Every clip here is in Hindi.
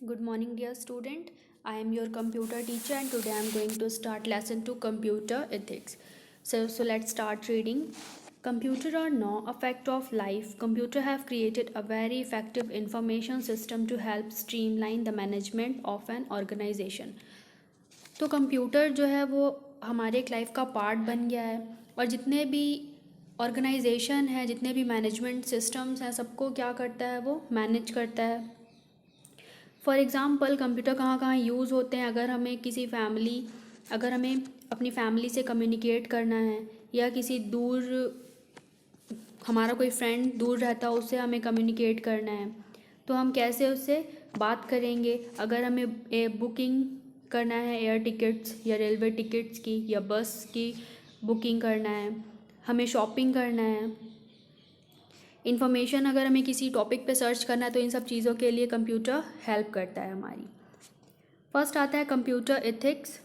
Good morning, dear student. I am your computer teacher, and today I am going to start lesson 2 computer ethics. So let's start reading. Computer are now a fact of life. Computer have created a very effective information system to help streamline the management of an organization. तो कंप्यूटर जो है वो हमारे एक लाइफ का पार्ट बन गया है और जितने भी ऑर्गेनाइजेशन है, जितने भी मैनेजमेंट सिस्टम्स हैं, सबको क्या करता है, वो मैनेज करता है. फॉर एग्ज़ाम्पल कंप्यूटर कहाँ कहाँ यूज़ होते हैं. अगर हमें अपनी फैमिली से कम्युनिकेट करना है या किसी दूर, हमारा कोई फ्रेंड दूर रहता है, उससे हमें कम्युनिकेट करना है, तो हम कैसे उससे बात करेंगे. अगर हमें बुकिंग करना है एयर टिकट्स या रेलवे टिकट्स की या बस की बुकिंग करना है, हमें शॉपिंग करना है, इन्फॉर्मेशन अगर हमें किसी टॉपिक पे सर्च करना है, तो इन सब चीज़ों के लिए कंप्यूटर हेल्प करता है हमारी. फर्स्ट आता है computer ethics.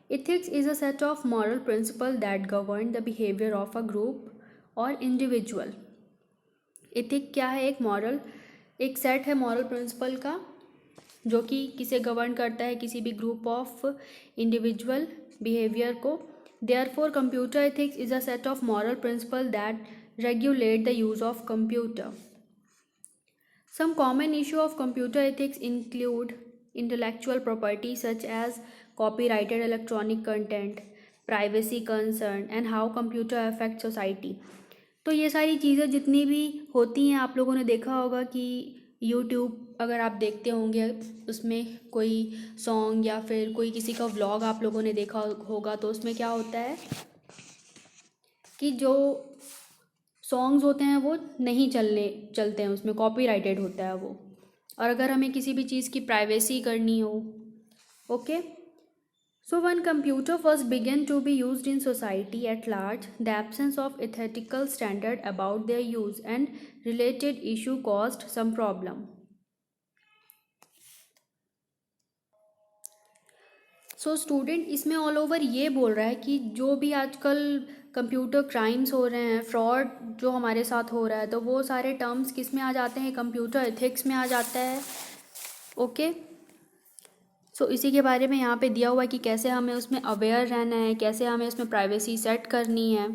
Ethics is a set of moral principal that govern the behaviour of a group और इंडिविजुअल. एथिक क्या है? एक सेट है मॉरल प्रिंसिपल का जो कि किसे गवर्न करता है, किसी भी ग्रुप ऑफ इंडिविजुअल बिहेवियर को. Therefore computer ethics is a set of moral principal that regulate the use of computer. Some common issue of computer ethics include intellectual property such as copyrighted electronic content, privacy concern and how computer affect society. तो ये सारी चीज़ें जितनी भी होती हैं, आप लोगों ने देखा होगा कि यूट्यूब अगर आप देखते होंगे, उसमें कोई सॉन्ग या फिर कोई किसी का व्लॉग आप लोगों ने देखा होगा, तो उसमें क्या होता है कि जो सॉन्ग्स होते हैं वो नहीं चलते हैं, उसमें कॉपीराइटेड होता है वो. और अगर हमें किसी भी चीज़ की प्राइवेसी करनी हो, okay. So when computer first began to be used in society at large, the absence of ethical standard about their use and related issue caused some problem. So student इसमें ऑल ओवर ये बोल रहा है कि जो भी आजकल कंप्यूटर क्राइम्स हो रहे हैं, फ्रॉड जो हमारे साथ हो रहा है, तो वो सारे टर्म्स किस में आ जाते हैं? कंप्यूटर एथिक्स में आ जाता है. ओके. सो इसी के बारे में यहाँ पे दिया हुआ है कि कैसे हमें उसमें अवेयर रहना है, कैसे हमें उसमें प्राइवेसी सेट करनी है.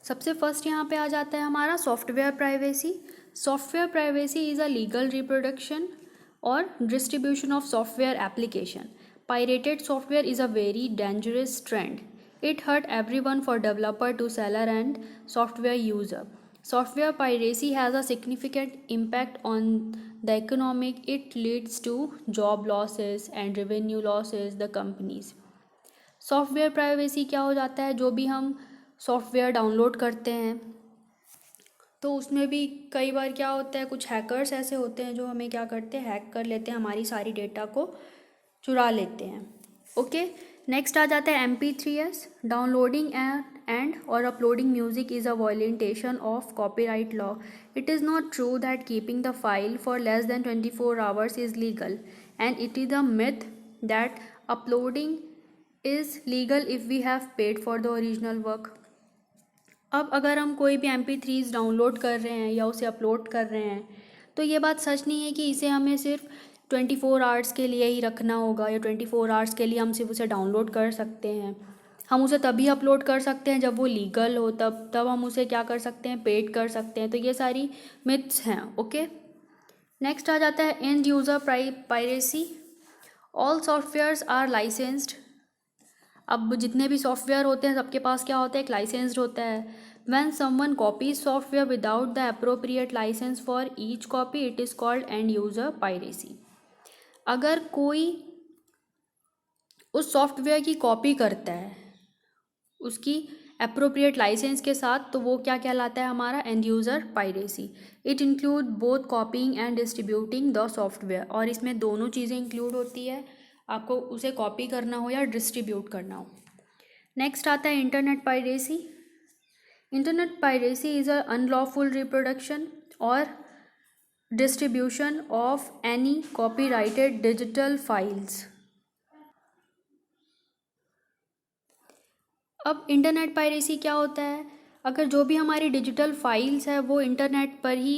सबसे फर्स्ट यहाँ पे आ जाता है हमारा software privacy. Software privacy is a legal reproduction और distribution of software application. Pirated software is a very dangerous trend. It hurt everyone for developer to seller and software user. Software piracy has a significant impact on the economic. It leads to job losses and revenue losses the companies. Software privacy क्या हो जाता है? जो भी हम सॉफ्टवेयर डाउनलोड करते हैं, तो उसमें भी कई बार क्या होता है, कुछ हैकर्स ऐसे होते हैं जो हमें क्या करते हैं, हैक कर लेते हैं, हमारी सारी डेटा को चुरा लेते हैं. ओके. नेक्स्ट आ जाता है MP3s. डाउनलोडिंग एंड और uploading music is a violation of copyright law. It is not true that keeping the file for less than 24 hours is legal and it is a myth that uploading is legal if we have paid for the original work. अब अगर हम कोई भी MP3s डाउनलोड कर रहे हैं या उसे अपलोड कर रहे हैं, तो ये बात सच नहीं है कि इसे हमें सिर्फ 24 आवर्स के लिए ही रखना होगा या 24 आवर्स के लिए हम सिर्फ उसे डाउनलोड कर सकते हैं. हम उसे तभी अपलोड कर सकते हैं जब वो लीगल हो, तब हम उसे क्या कर सकते हैं, पेड कर सकते हैं. तो ये सारी मिथ्स हैं. ओके. नेक्स्ट आ जाता है end user piracy. All softwares are licensed. अब जितने भी सॉफ्टवेयर होते हैं सबके पास क्या होता है, एक लाइसेंस्ड होता है. When someone copies software without the appropriate license for each copy, it is called end user piracy. अगर कोई उस सॉफ्टवेयर की कॉपी करता है उसकी अप्रोप्रिएट लाइसेंस के साथ, तो वो क्या कहलाता है, हमारा and user piracy. It include both copying and distributing the software. और इसमें दोनों चीज़ें इंक्लूड होती है, आपको उसे कॉपी करना हो या डिस्ट्रीब्यूट करना हो. नेक्स्ट आता है internet piracy. Internet piracy is a unlawful reproduction और distribution of any copyrighted digital files. अब इंटरनेट पायरेसी क्या होता है? अगर जो भी हमारी डिजिटल फाइल्स है वो इंटरनेट पर ही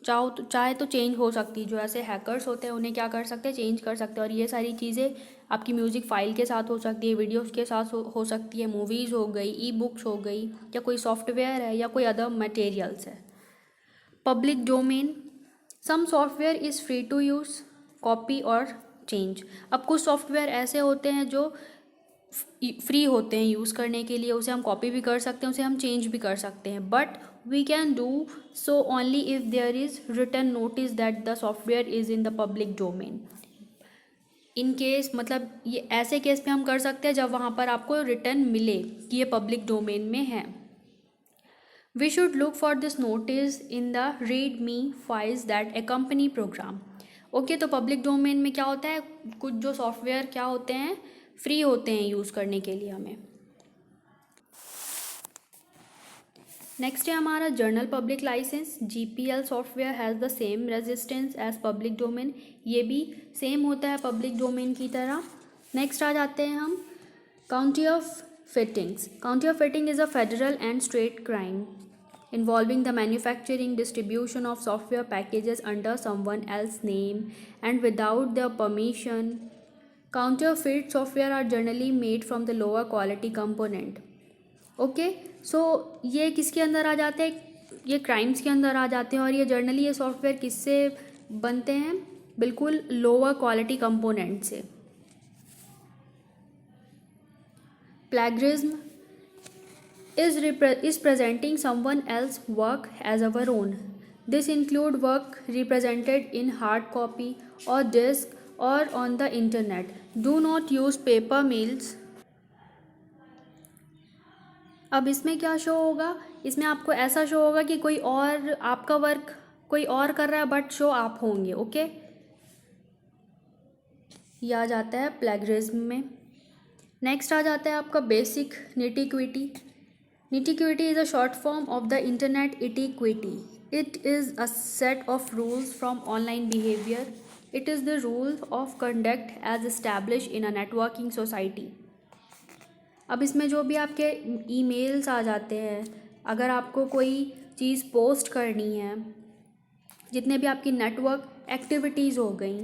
चाहे तो चेंज हो सकती है। जो ऐसे हैकर्स होते हैं उन्हें क्या कर सकते हैं, चेंज कर सकते हैं। और ये सारी चीज़ें आपकी म्यूज़िक फाइल के साथ हो सकती है, वीडियोस के साथ हो सकती है, मूवीज़ हो गई, ई बुक्स हो गई, या कोई सॉफ्टवेयर है, या कोई अदर मटेरियल्स है। Public domain, some software is free to use, copy और चेंज। अब कुछ सॉफ्टवेयर ऐसे होते हैं जो फ्री होते हैं यूज़ करने के लिए, उसे हम कॉपी भी कर सकते हैं, उसे हम चेंज भी कर सकते हैं, but we can do so only if there is written notice that the software is in the public domain. In case मतलब ये ऐसे केस पे हम कर सकते हैं जब वहाँ पर आपको रिटर्न मिले कि ये पब्लिक डोमेन में है। We should look for this notice in the read me files that accompany program. Okay, तो पब्लिक डोमेन में क्या होता है, कुछ जो सॉफ्टवेयर क्या होते हैं, फ्री होते हैं यूज़ करने के लिए हमें। नेक्स्ट है हमारा general public license. GPL software has the same resistance as public domain. ये भी सेम होता है पब्लिक डोमेन की तरह। नेक्स्ट आ जाते हैं हम county of fittings. County of fitting is a federal and state crime involving the manufacturing, distribution of software packages under someone else's name and without their permission. Counterfeit software are generally made from the lower quality component. Okay, so ये किसके अंदर आ जाते हैं, ये क्राइम्स के अंदर आ जाते हैं। और ये जर्नली ये सॉफ्टवेयर किससे बनते हैं, बिल्कुल लोअर क्वालिटी कंपोनेंट से। Plagiarism is presenting someone else's work as our own. This include work represented in hard copy or disk or on the internet. Do not use paper mails. अब इसमें क्या शो होगा, इसमें आपको ऐसा शो होगा कि कोई और आपका वर्क कोई और कर रहा है बट शो आप होंगे। ओके, ये आ जाता है प्लैगरिज्म में। नेक्स्ट आ जाता है आपका basic निटी-क्विटी। Nitty-gritty is a short form of the internet etiquette. It is a set of rules from online behavior. It is the rule of conduct as established in a networking society. अब इसमें जो भी आपके ईमेल्स आ जाते हैं, अगर आपको कोई चीज़ पोस्ट करनी है, जितने भी आपकी नेटवर्क एक्टिविटीज़ हो गई,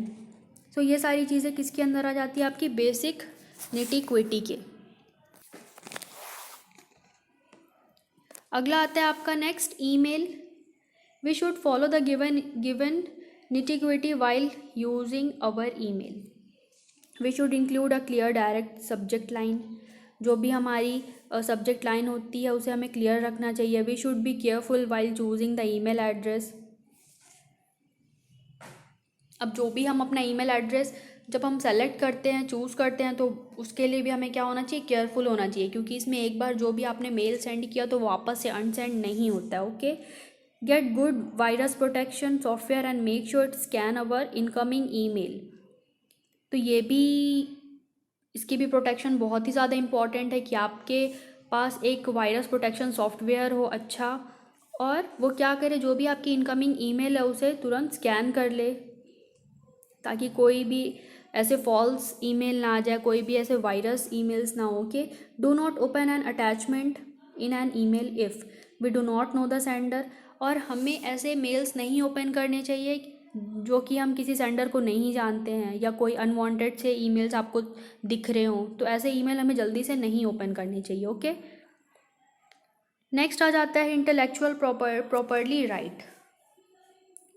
तो ये सारी चीज़ें किसके अंदर आ जाती है, आपकी बेसिक निटी-क्विटी के। अगला आता है आपका next email. We should follow the given nitty-gritty while using our email. We should include a clear direct subject line. जो भी हमारी सब्जेक्ट लाइन होती है उसे हमें क्लियर रखना चाहिए। We should be careful while choosing the email address. अब जो भी हम अपना ईमेल एड्रेस जब हम सेलेक्ट करते हैं, चूज़ करते हैं, तो उसके लिए भी हमें क्या होना चाहिए, केयरफुल होना चाहिए, क्योंकि इसमें एक बार जो भी आपने मेल सेंड किया तो वापस से अनसेंड नहीं होता है। Okay, get good virus protection software and make sure it scan our incoming email. तो ये भी, इसकी भी प्रोटेक्शन बहुत ही ज़्यादा इम्पॉर्टेंट है कि आपके पास एक वायरस प्रोटेक्शन सॉफ्टवेयर हो अच्छा, और वो क्या करे, जो भी आपकी इनकमिंग ईमेल है उसे तुरंत स्कैन कर ले, ताकि कोई भी ऐसे फॉल्स ईमेल ना आ जाए, कोई भी ऐसे वायरस ईमेल्स ना हो। के do not open an attachment in an email if we do not know the sender. और हमें ऐसे मेल्स नहीं ओपन करने चाहिए जो कि हम किसी सेंडर को नहीं जानते हैं, या कोई अनवांटेड से ईमेल्स आपको दिख रहे हों, तो ऐसे ईमेल हमें जल्दी से नहीं ओपन करने चाहिए। ओके, नेक्स्ट आ जाता है intellectual property right.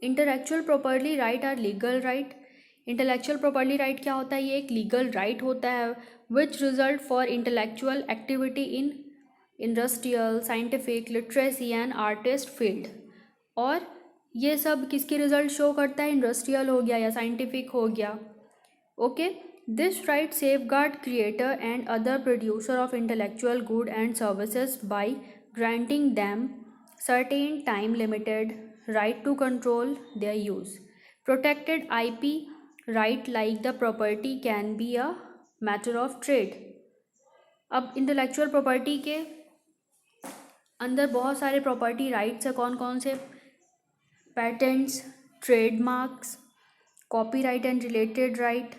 Intellectual property right are legal right. Intellectual property right क्या होता है, ये एक लीगल राइट होता है which result for intellectual activity in industrial, scientific, literacy and artist field. और ये सब किसके रिजल्ट शो करता है, इंडस्ट्रियल हो गया या साइंटिफिक हो गया। Okay, this right safe guard creator and other producer of intellectual good and services by granting them certain time limited right to control their use. Protected IP right like the property can be a matter of trade. अब इंटेलेक्चुअल प्रॉपर्टी के अंदर बहुत सारे प्रॉपर्टी राइट्स है। कौन कौन से, patents, trademarks, copyright and related right,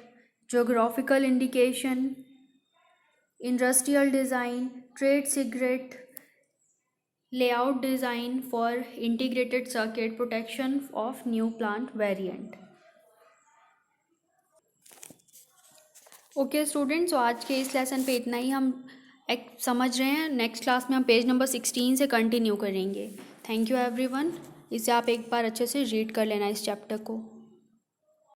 geographical indication, industrial design, trade secret, layout design for integrated circuit protection of new plant variant. Okay students, तो आज के इस लेसन पे इतना ही हम समझ रहे हैं। नेक्स्ट क्लास में हम पेज नंबर 16 से कंटिन्यू करेंगे। Thank you everyone. इसे आप एक बार अच्छे से रीड कर लेना इस चैप्टर को।